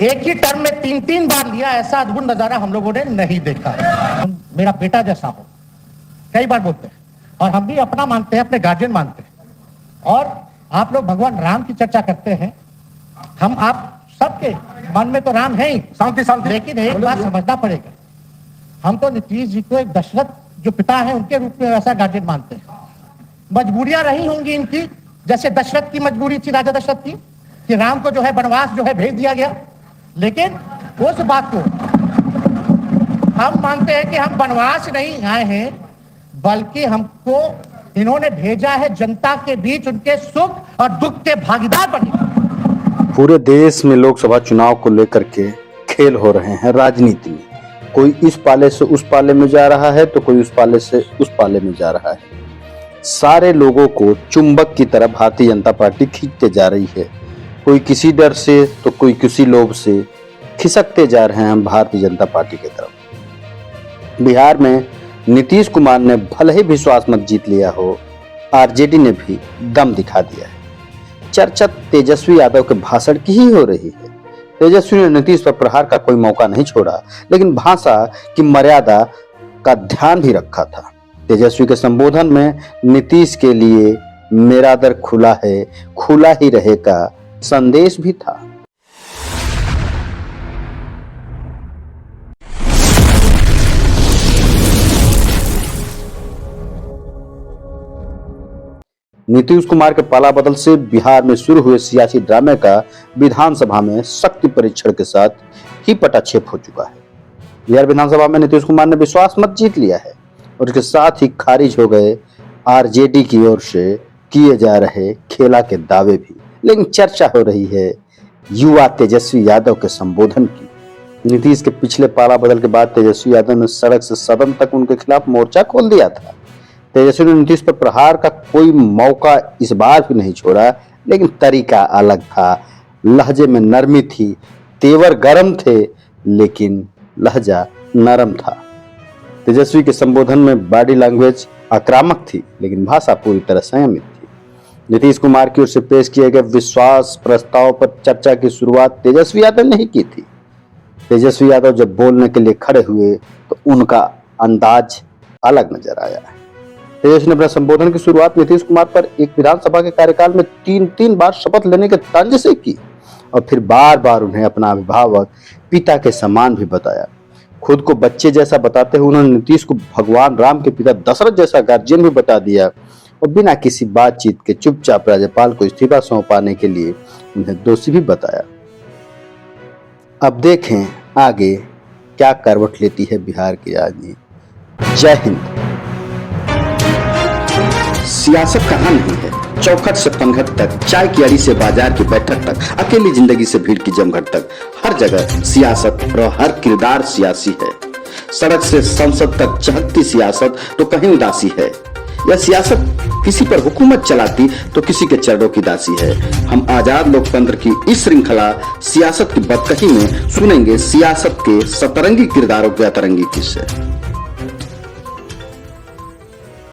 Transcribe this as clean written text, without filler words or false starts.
एक ही टर्म में 3-3 बार लिया, ऐसा अद्भुत नजारा हम लोगों ने नहीं देखा। मेरा बेटा जैसा हो, कई बार बोलते हैं, और हम भी अपना मानते हैं, अपने गार्जियन मानते हैं। और आप लोग भगवान राम की चर्चा करते हैं, हम आप सबके मन में तो राम है ही, लेकिन एक बात समझना पड़ेगा, हम तो नीतीश जी को एक दशरथ जो पिता है उनके रूप में वैसा गार्जियन मानते हैं। मजबूरियां रही होंगी इनकी, जैसे दशरथ की मजबूरी थी, राजा दशरथ की, कि राम को जो है वनवास जो है भेज दिया गया। लेकिन उस बात को हम मानते हैं कि हम वनवास नहीं आए हैं, बल्कि हमको इन्होंने भेजा है जनता के बीच उनके सुख और दुख के भागीदार बने। पूरे देश में लोकसभा चुनाव को लेकर के खेल हो रहे हैं राजनीति में। कोई इस पाले से उस पाले में जा रहा है तो कोई उस पाले से उस पाले में जा रहा है। सारे लोगों को चुंबक की तरह भारतीय जनता पार्टी खींचते जा रही है। कोई किसी डर से तो कोई किसी लोभ से खिसकते जा रहे हैं भारतीय जनता पार्टी की तरफ। बिहार में नीतीश कुमार ने भले ही विश्वास मत जीत लिया हो, आरजेडी ने भी दम दिखा दिया है। चर्चा तेजस्वी यादव के भाषण की ही हो रही है। तेजस्वी ने नीतीश पर प्रहार का कोई मौका नहीं छोड़ा, लेकिन भाषा की मर्यादा का ध्यान भी रखा था। तेजस्वी के संबोधन में नीतीश के लिए मेरा दर खुला है, खुला ही रहेगा संदेश भी था। नीतीश कुमार के पाला बदल से बिहार में शुरू हुए सियासी ड्रामे का विधानसभा में शक्ति परीक्षण के साथ ही पटाक्षेप हो चुका है। बिहार विधानसभा में नीतीश कुमार ने विश्वास मत जीत लिया है और इसके साथ ही खारिज हो गए आरजेडी की ओर से किए जा रहे खेला के दावे भी। लेकिन चर्चा हो रही है युवा तेजस्वी यादव के संबोधन की। नीतीश के पिछले पाला बदल के बाद तेजस्वी यादव ने सड़क से सदन तक उनके खिलाफ मोर्चा खोल दिया था। तेजस्वी ने नीतीश पर प्रहार का कोई मौका इस बार भी नहीं छोड़ा, लेकिन तरीका अलग था। लहजे में नरमी थी, तेवर गर्म थे, लेकिन लहजा नरम था। तेजस्वी के संबोधन में बॉडी लैंग्वेज आक्रामक थी, लेकिन भाषा पूरी तरह संयमित थी। नीतीश कुमार की ओर से पेश किए गए विश्वास प्रस्ताव पर चर्चा की शुरुआत तेजस्वी यादव ने ही की थी। तेजस्वी यादव जब बोलने के लिए खड़े हुए तो उनका अंदाज अलग नजर आया। तेजस्वी ने अपने संबोधन की शुरुआत नीतीश कुमार पर एक विधानसभा के कार्यकाल में 3-3 बार शपथ लेने के तंज से की और फिर बार बार उन्हें अपना अभिभावक पिता के समान भी बताया। खुद को बच्चे जैसा बताते हुए उन्होंने नीतीश को भगवान राम के पिता दशरथ जैसा गार्जियन भी बता दिया और बिना किसी बातचीत के चुपचाप राज्यपाल को इस्तीफा सौंपाने के लिए उन्हें दोषी भी बताया। अब देखें आगे क्या करवट लेती है बिहार की राजनीति। जय हिंद। सियासत कहाँ नहीं है, चौखट से पनघट तक, चाय की अड़ी से बाजार की बैठक तक, अकेली जिंदगी से भीड़ की जमघट तक, हर जगह सियासत और हर किरदार सियासी है। सड़क से संसद तक चहकती सियासत तो कहीं उदासी है। यह सियासत किसी पर हुकूमत चलाती तो किसी के चरणों की दासी है। हम आजाद लोकतंत्र की इस श्रृंखला सियासत की बदकही में सुनेंगे सियासत के सतरंगी किरदारों के अतरंगी किस्से।